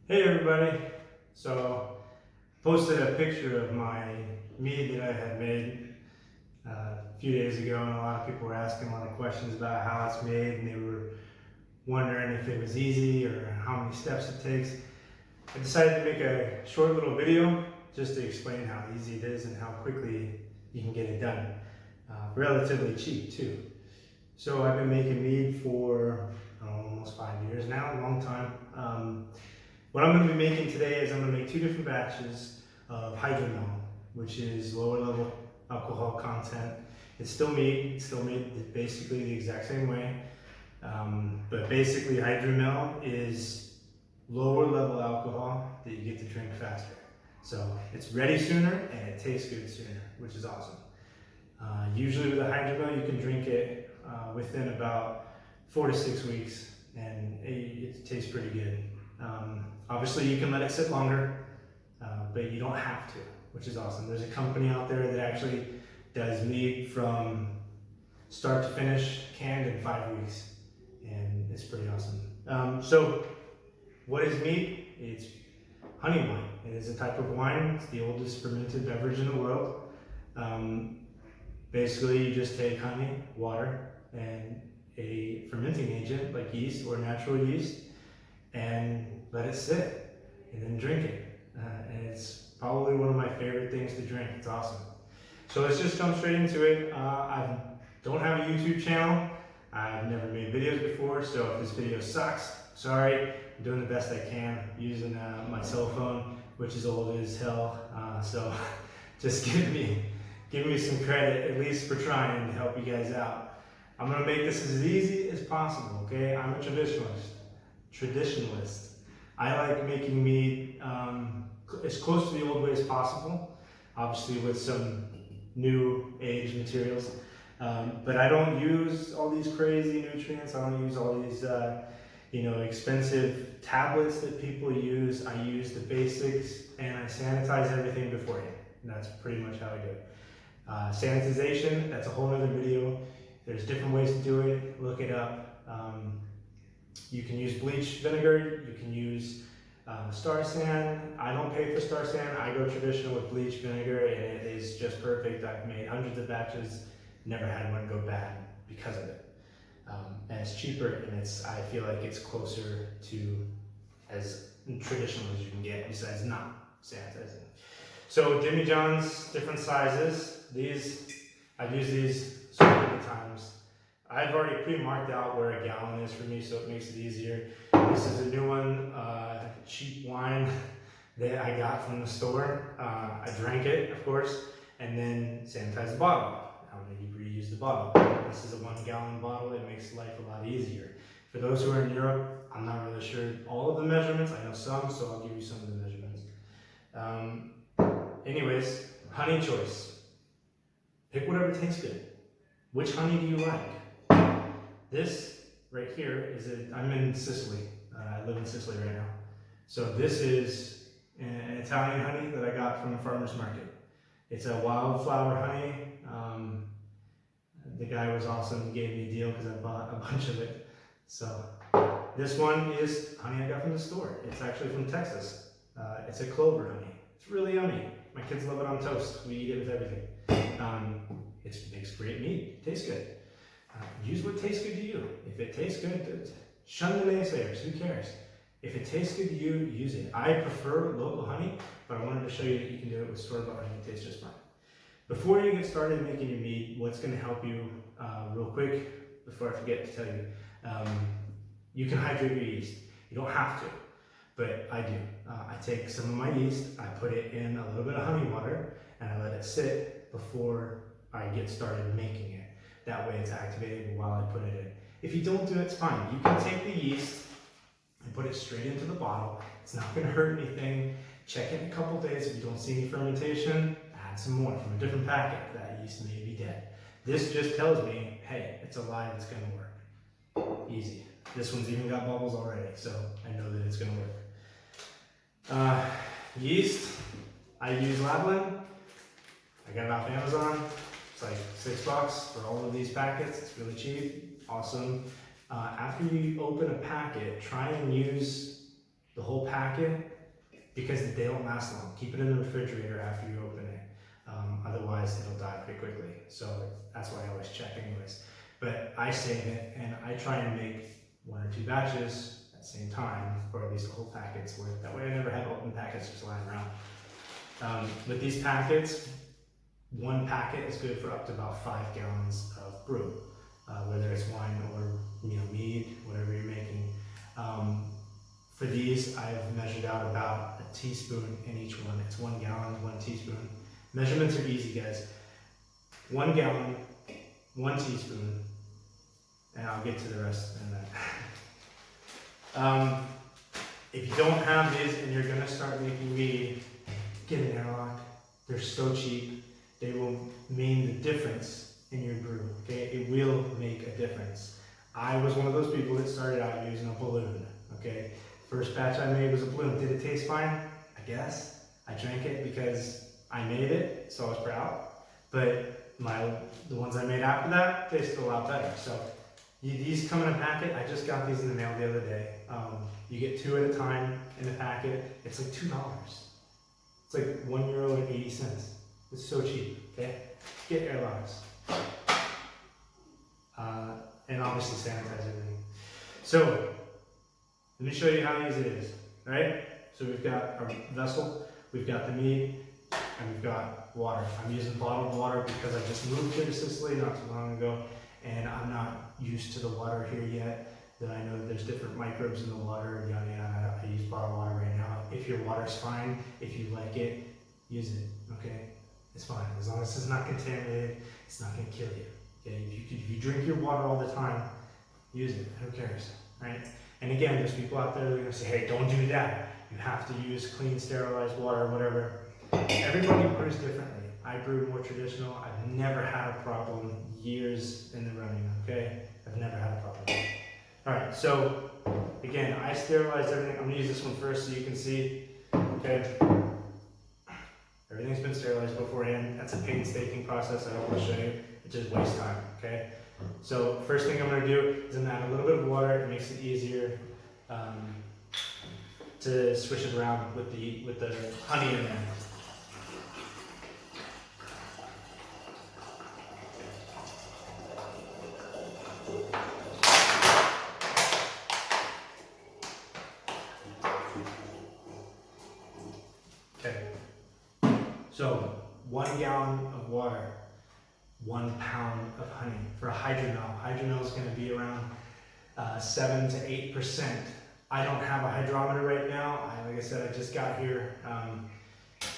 Hey everybody! So, posted a picture of my mead that I had made a few days ago, and a lot of people were asking a lot of questions about how it's made, and they were wondering if it was easy or how many steps it takes. I decided to make a short little video just to explain how easy it is and how quickly you can get it done. Relatively cheap too. So I've been making mead for almost 5 years now, a long time. What I'm going to be making today is I'm going to make 2 different batches of hydromel, which is lower level alcohol content. It's still mead. It's still made basically the exact same way. But basically hydromel is lower level alcohol that you get to drink faster. So it's ready sooner and it tastes good sooner, which is awesome. Usually with a hydromel you can drink it within about 4 to 6 weeks and it tastes pretty good. Obviously you can let it sit longer, but you don't have to, which is awesome. There's a company out there that actually does mead from start to finish, canned in 5 weeks, and it's pretty awesome. So what is mead? It's honey wine. It is a type of wine. It's the oldest fermented beverage in the world. Basically you just take honey, water, and a fermenting agent like yeast or natural yeast, and let it sit, and then drink it. And it's probably one of my favorite things to drink. It's awesome. So let's just jump straight into it. I don't have a YouTube channel. I've never made videos before, so if this video sucks, sorry. I'm doing the best I can using my cell phone, which is old as hell. So just give me some credit, at least for trying to help you guys out. I'm gonna make this as easy as possible, okay? I'm a traditionalist. I like making mead as close to the old way as possible, obviously with some new age materials. But I don't use all these crazy nutrients. I don't use all these expensive tablets that people use. I use the basics and I sanitize everything beforehand. And that's pretty much how I do it. Sanitization, that's a whole other video. There's different ways to do it. Look it up. You can use bleach vinegar, you can use star sand. I don't pay for star sand. I go traditional with bleach vinegar and it is just perfect. I've made hundreds of batches, never had one go bad because of it. And it's cheaper and I feel like it's closer to as traditional as you can get besides not sanitizing. So Jimmy John's, different sizes. I've used these so many times. I've already pre-marked out where a gallon is for me, so it makes it easier. This is a new one, cheap wine that I got from the store. I drank it, of course, and then sanitized the bottle. I'm going to reuse the bottle. This is a 1 gallon bottle. It makes life a lot easier. For those who are in Europe, I'm not really sure all of the measurements. I know some, so I'll give you some of the measurements. Anyways, honey choice. Pick whatever tastes good. Which honey do you like? This right here I'm in Sicily. I live in Sicily right now. So this is an Italian honey that I got from a farmer's market. It's a wildflower honey. The guy was awesome. He gave me a deal because I bought a bunch of it. So this one is honey I got from the store. It's actually from Texas. It's a clover honey. It's really yummy. My kids love it on toast. We eat it with everything. It makes great meat. It tastes good. Use what tastes good to you. If it tastes good, shun the naysayers. Who cares? If it tastes good to you, use it. I prefer local honey, but I wanted to show you that you can do it with store-bought honey. It tastes just fine. Before you get started making your mead, what's going to help you real quick, before I forget to tell you, you can hydrate your yeast. You don't have to, but I do. I take some of my yeast, I put it in a little bit of honey water, and I let it sit before I get started making it. That way it's activated while I put it in. If you don't do it, it's fine. You can take the yeast and put it straight into the bottle. It's not going to hurt anything. Check it in a couple days. If you don't see any fermentation, add some more from a different packet. That yeast may be dead. This just tells me, hey, it's alive, it's going to work. Easy. This one's even got bubbles already, so I know that it's going to work. Yeast, I use Lablin. I got it off Amazon. It's like $6 for all of these packets. It's really cheap, awesome. After you open a packet, try and use the whole packet packet because they don't last long. Keep it in the refrigerator after you open it. Otherwise, it'll die pretty quickly. So that's why I always check anyways. But I save it and I try and make 1 or 2 batches at the same time, or at least a whole packet's worth. That way I never have open packets just lying around. With these packets, 1 packet is good for up to about 5 gallons of brew, whether it's wine or mead, whatever you're making. For these, I've measured out about a teaspoon in each one. It's 1 gallon, 1 teaspoon. Measurements are easy, guys. 1 gallon, 1 teaspoon, and I'll get to the rest in a minute. If you don't have these and you're gonna start making mead, get an airlock. They're so cheap. They will mean the difference in your brew, okay? It will make a difference. I was one of those people that started out using a balloon, okay? First batch I made was a balloon. Did it taste fine? I guess. I drank it because I made it, so I was proud. But the ones I made after that tasted a lot better. So these come in a packet. I just got these in the mail the other day. You get 2 at a time in a packet. It's like $2. It's like €1.80. It's so cheap, okay? Get airlocks. And obviously sanitize everything. So, let me show you how easy it is, all right? So we've got our vessel, we've got the mead, and we've got water. I'm using bottled water because I just moved here to Sicily not too long ago, and I'm not used to the water here yet. That I know that there's different microbes in the water, yada yada. I use bottled water right now. If your water's fine, if you like it, use it, okay? It's fine, as long as it's not contaminated, it's not gonna kill you, okay? If you drink your water all the time, use it, who cares, right? And again, there's people out there that are gonna say, hey, don't do that. You have to use clean, sterilized water, whatever. Everybody brews differently. I brew more traditional. I've never had a problem years in the running, okay? I've never had a problem. All right, so again, I sterilized everything. I'm gonna use this one first so you can see, okay? Everything's been sterilized beforehand. That's a painstaking process. I don't want to show you. It just wastes time, okay? So first thing I'm going to do is I'm going to add a little bit of water. It makes it easier to swish it around with the honey in there. Okay. So 1 gallon of water, 1 pound of honey. For a hydromel, hydromel is going to be around 7 to 8%. I don't have a hydrometer right now. Like I said, I just got here.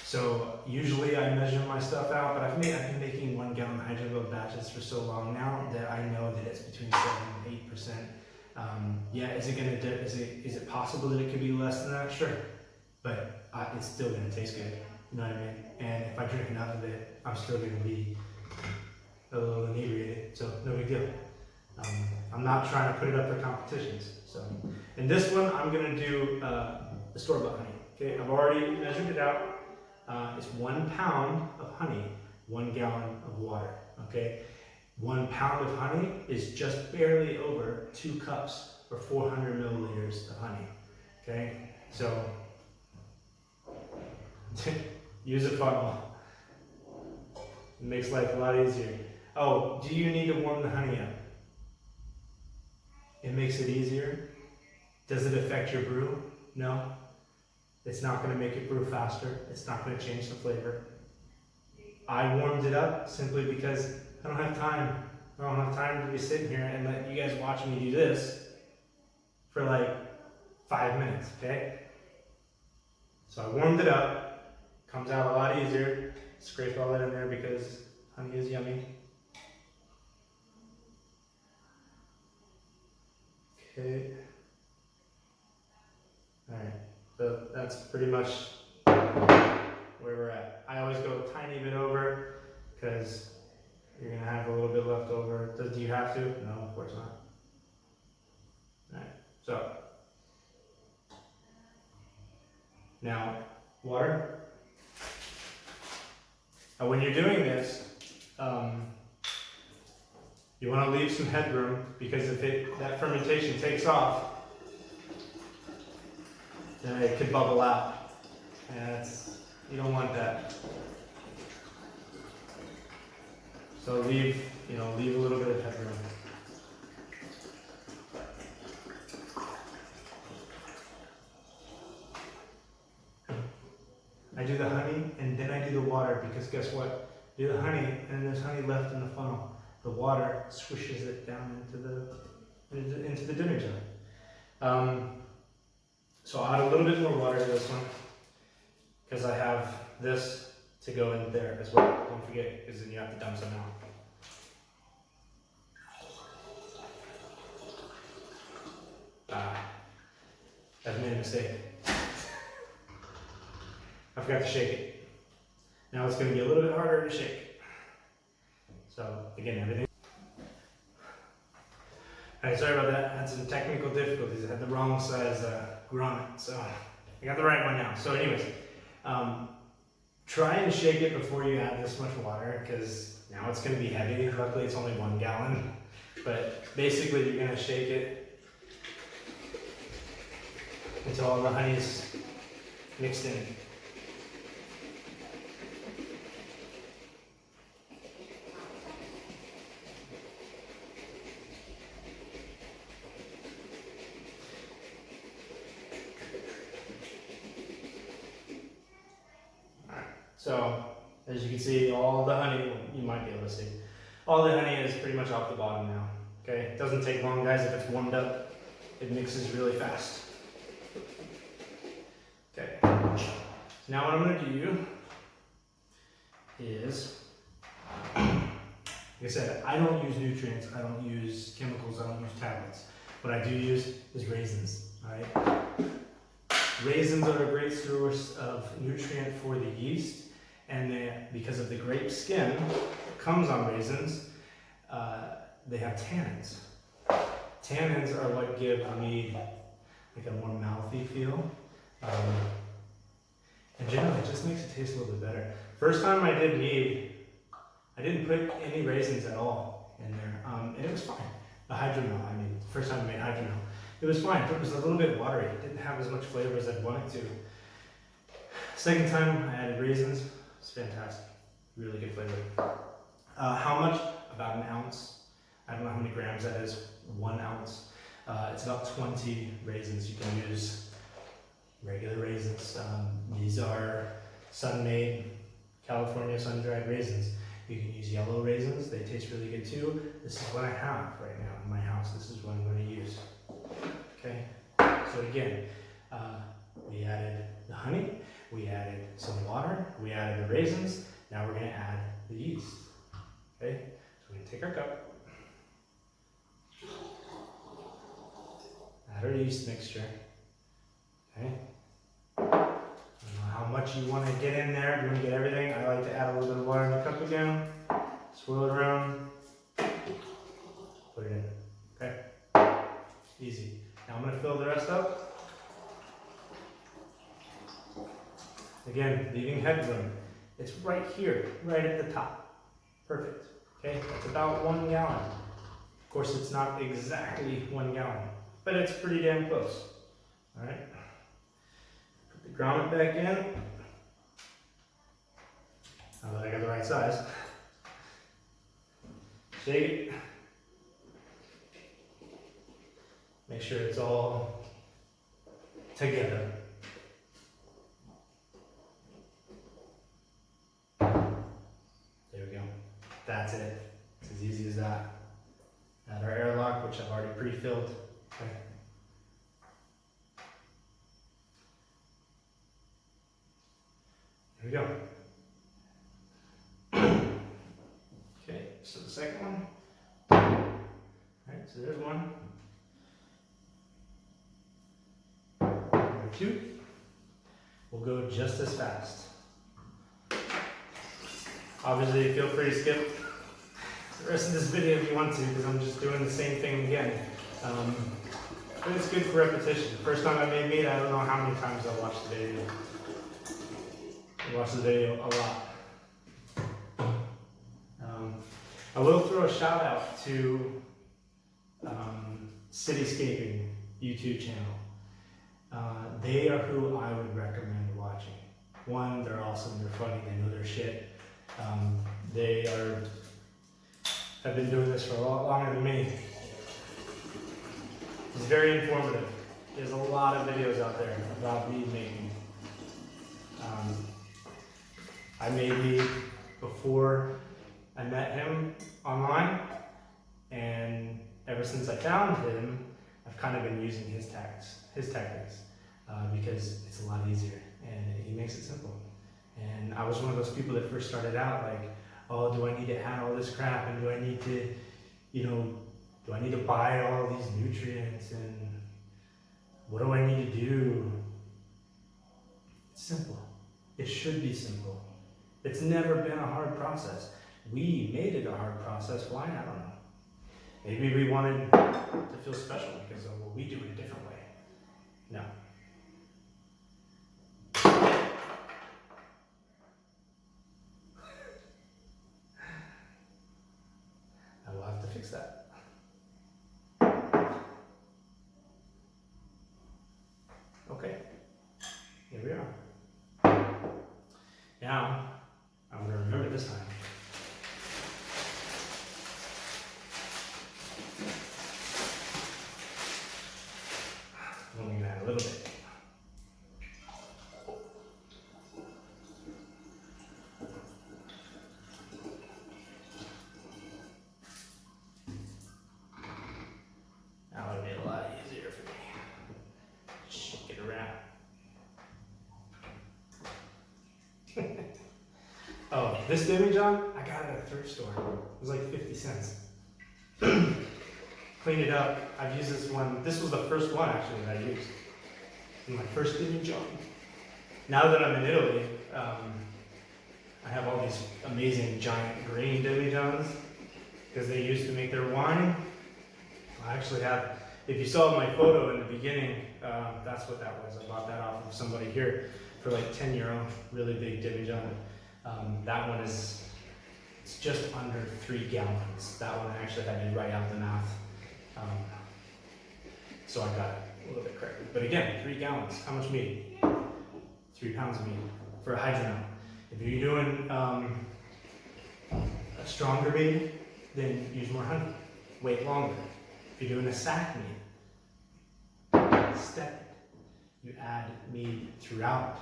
So usually I measure my stuff out, but I've been making 1 gallon hydromel batches for so long now that I know that it's between 7 and 8%. Yeah, is it possible that it could be less than that? Sure, but it's still going to taste good. You know what I mean? And if I drink enough of it, I'm still going to be a little inebriated, so no big deal. I'm not trying to put it up for competitions. So, in this one, I'm going to do the store-bought honey. Okay, I've already measured it out. It's 1 pound of honey, 1 gallon of water. Okay, 1 pound of honey is just barely over 2 cups or 400 milliliters of honey. Okay, so use a funnel. It makes life a lot easier. Oh, do you need to warm the honey up? It makes it easier. Does it affect your brew? No. It's not going to make it brew faster. It's not going to change the flavor. I warmed it up simply because I don't have time. I don't have time to be sitting here and let you guys watch me do this for like 5 minutes, okay? So I warmed it up. Comes out a lot easier. Scrape all that in there because honey is yummy. Okay. Alright, so that's pretty much where we're at. I always go a tiny bit over because you're going to have a little bit left over. Do you have to? No, of course not. Alright, so now water. When you're doing this, you want to leave some headroom because if that fermentation takes off, then it could bubble out. And you don't want that. So leave a little bit of headroom. I do the honey and then I do the water because guess what? Do the honey and there's honey left in the funnel. The water swishes it down into the dinner jar. So I'll add a little bit more water to this one because I have this to go in there as well. Don't forget, because then you have to dump some out. I've made a mistake. I forgot to shake it. Now it's going to be a little bit harder to shake. So again, everything. Alright, sorry about that. I had some technical difficulties. I had the wrong size grommet, so I got the right one now. So anyways, try and shake it before you add this much water because now it's going to be heavy. Luckily it's only 1 gallon. But basically you're going to shake it until all the honey's mixed in. So, as you can see, all the honey, you might be able to see, all the honey is pretty much off the bottom now. Okay, it doesn't take long, guys. If it's warmed up, it mixes really fast. Okay, so now what I'm going to do is, like I said, I don't use nutrients, I don't use chemicals, I don't use tablets. What I do use is raisins, all right? Raisins are a great source of nutrient for the yeast. And because of the grape skin that comes on raisins, they have tannins. Tannins are what give mead like a more mouthy feel. And generally, it just makes it taste a little bit better. First time I did mead, I didn't put any raisins at all in there. And it was fine. The hydromel, first time I made hydromel, it was fine. It was a little bit watery. It didn't have as much flavor as I'd wanted to. Second time I added raisins. It's fantastic. Really good flavor. How much? About 1 ounce. I don't know how many grams that is. 1 ounce. It's about 20 raisins. You can use regular raisins. These are sun-made California sun-dried raisins. You can use yellow raisins. They taste really good too. This is what I have right now in my house. This is what I'm going to use. Okay. So again, we added the honey. We added some water, we added the raisins, now we're going to add the yeast. Okay, so we're going to take our cup, add our yeast mixture. Okay, I don't know how much you want to get in there, if you want to get everything. I like to add a little bit of water in the cup again, swirl it around, put it in. Okay, easy. Now I'm going to fill the rest up. Again, leaving headroom. It's right here, right at the top. Perfect. Okay, that's about 1 gallon. Of course, it's not exactly 1 gallon, but it's pretty damn close. All right. Put the grommet back in. Now that I got the right size. Shake it. Make sure it's all together. That's it. It's as easy as that. Add our airlock, which I've already pre-filled. Okay. Here we go. Okay, so the second one. Alright, so there's one. Number 2. We'll go just as fast. Obviously, feel free to skip the rest of this video if you want to, because I'm just doing the same thing again. But it's good for repetition. The first time I made mead, I don't know how many times I watched the video. I watched the video a lot. I will throw a shout out to Cityscaping YouTube channel. They are who I would recommend watching. One, they're awesome, they're funny, they know their shit. They have been doing this for a lot longer than me. It's very informative. There's a lot of videos out there about mead making. I made mead before I met him online, and ever since I found him, I've kind of been using his techniques, because it's a lot easier and he makes it simple. And I was one of those people that first started out like, oh, do I need to add all this crap, and do I need to, do I need to buy all these nutrients, and what do I need to do? It's simple. It should be simple. It's never been a hard process. We made it a hard process. Why? I don't know. Maybe we wanted to feel special because we do it a different way. No. I will have to fix that. Okay. Here we are. Now, I'm going to remember this time. I'm only going to add a little bit. That would be a lot easier for me. Shake it around. Oh, this demijohn, I got it at a thrift store. It was like 50 cents. Clean it up. I've used this one. This was the first one actually that I used. My first demijohn. Now that I'm in Italy, I have all these amazing giant green demijohns because they used to make their wine. I actually have, if you saw my photo in the beginning, that's what that was. I bought that off of somebody here for like 10 euro, really big demijohn. That one it's just under 3 gallons. That one I actually had to write out the math. So I got it a little bit correct. But again, 3 gallons. How much mead? 3 pounds of mead for a hydromel. If you're doing a stronger mead, then use more honey. Wait longer. If you're doing a sack mead, step it. You add mead throughout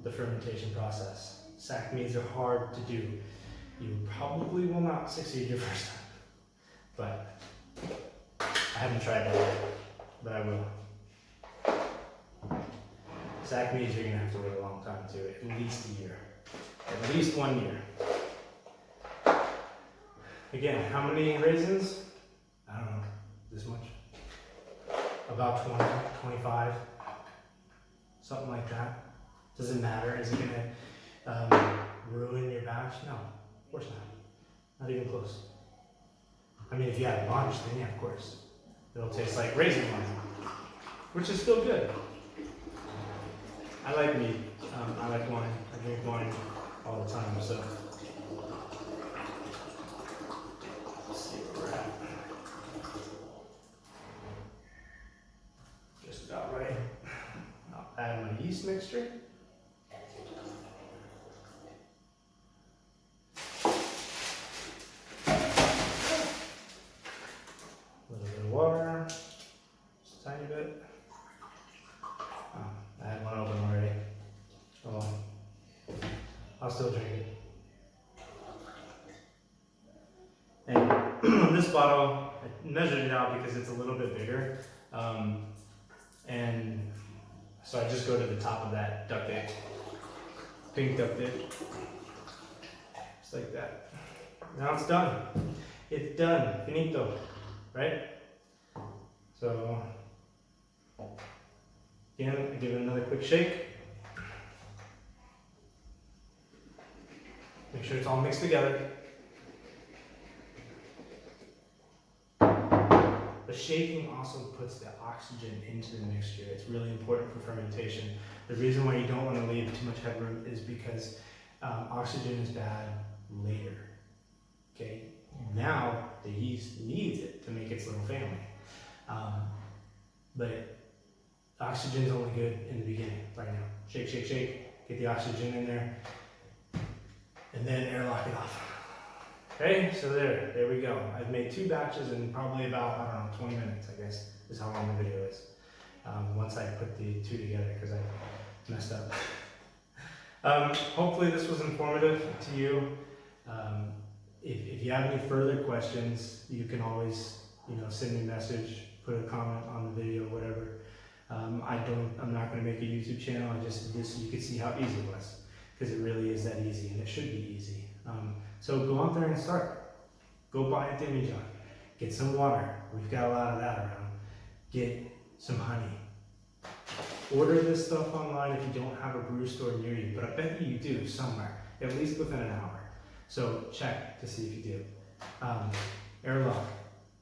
the fermentation process. Sack meads are hard to do. You probably will not succeed your first time, but I haven't tried that yet, but I will. Sack meads you're gonna have to wait a long time too, at least a year, at least 1 year. Again, how many raisins? I don't know, this much. About 20, 25, something like that. Does it matter? Is it gonna ruin your batch? No, of course not. Not even close. I mean, if you have a bunch, then yeah, of course. It'll taste like raisin wine, which is still good. I like mead. I like wine. I drink wine all the time, so. Let's see where we're at. Just about right. I'll add my yeast mixture. Water, just a tiny bit. Oh, I had one open already. Oh, I'll still drink it. And this bottle, I measured it out because it's a little bit bigger. And so I just go to the top of that duct tape, pink duct tape, just like that. Now it's done. It's done, finito, right? So, again, give it another quick shake. Make sure it's all mixed together. The shaking also puts the oxygen into the mixture. It's really important for fermentation. The reason why you don't want to leave too much headroom is because oxygen is bad later. Okay? Now the yeast needs it to make its little family. But Oxygen's only good in the beginning, right now. Shake, shake, shake, get the oxygen in there, and then airlock it off. Okay, so there we go. I've made 2 batches in probably about, I don't know, 20 minutes, I guess, is how long the video is. Once I put the 2 together, because I messed up. Hopefully this was informative to you. If you have any further questions, you can always, send me a message, put a comment on the video, whatever. I'm not going to make a YouTube channel. You can see how easy it was, because it really is that easy, and it should be easy. So go out there and start. Go buy a demijohn. Get some water. We've got a lot of that around. Get some honey. Order this stuff online if you don't have a brew store near you, but I bet you do somewhere, at least within an hour. So check to see if you do. Airlock.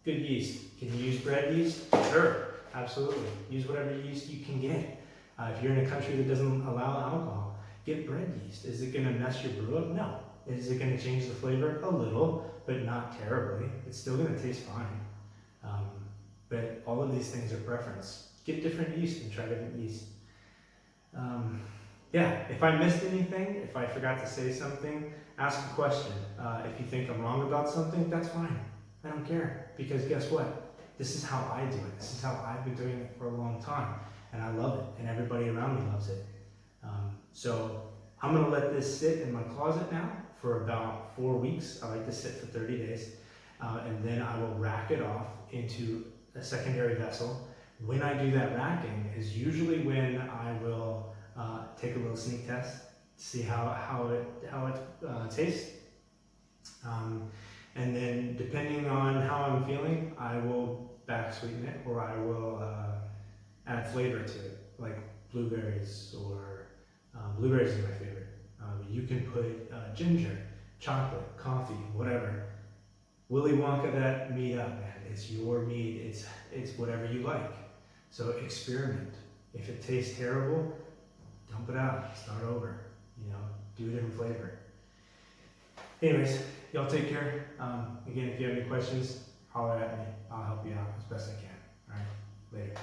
Good yeast. Can you use bread yeast? Sure, absolutely. Use whatever yeast you can get. If you're in a country that doesn't allow alcohol, get bread yeast. Is it going to mess your brew up? No. Is it going to change the flavor? A little, but not terribly. It's still going to taste fine. But all of these things are preference. Get different yeast and try different yeast. Yeah, if I missed anything, if I forgot to say something, ask a question. If you think I'm wrong about something, that's fine. I don't care, because guess what? This is how I do it. This is how I've been doing it for a long time, and I love it, and everybody around me loves it. So I'm gonna let this sit in my closet now for about 4 weeks. I like to sit for 30 days, and then I will rack it off into a secondary vessel. When I do that racking is usually when I will take a little sneak test, see how it tastes. And then depending on how I'm feeling, I will back sweeten it, or I will add flavor to it, like blueberries, or blueberries is my favorite. You can put ginger, chocolate, coffee, whatever. Willy Wonka that mead up, man. It's your mead. It's whatever you like. So experiment. If it tastes terrible, dump it out. Start over. Do a different flavor. Anyways, y'all take care. Again, if you have any questions, holler at me. I'll help you out as best I can. All right, later.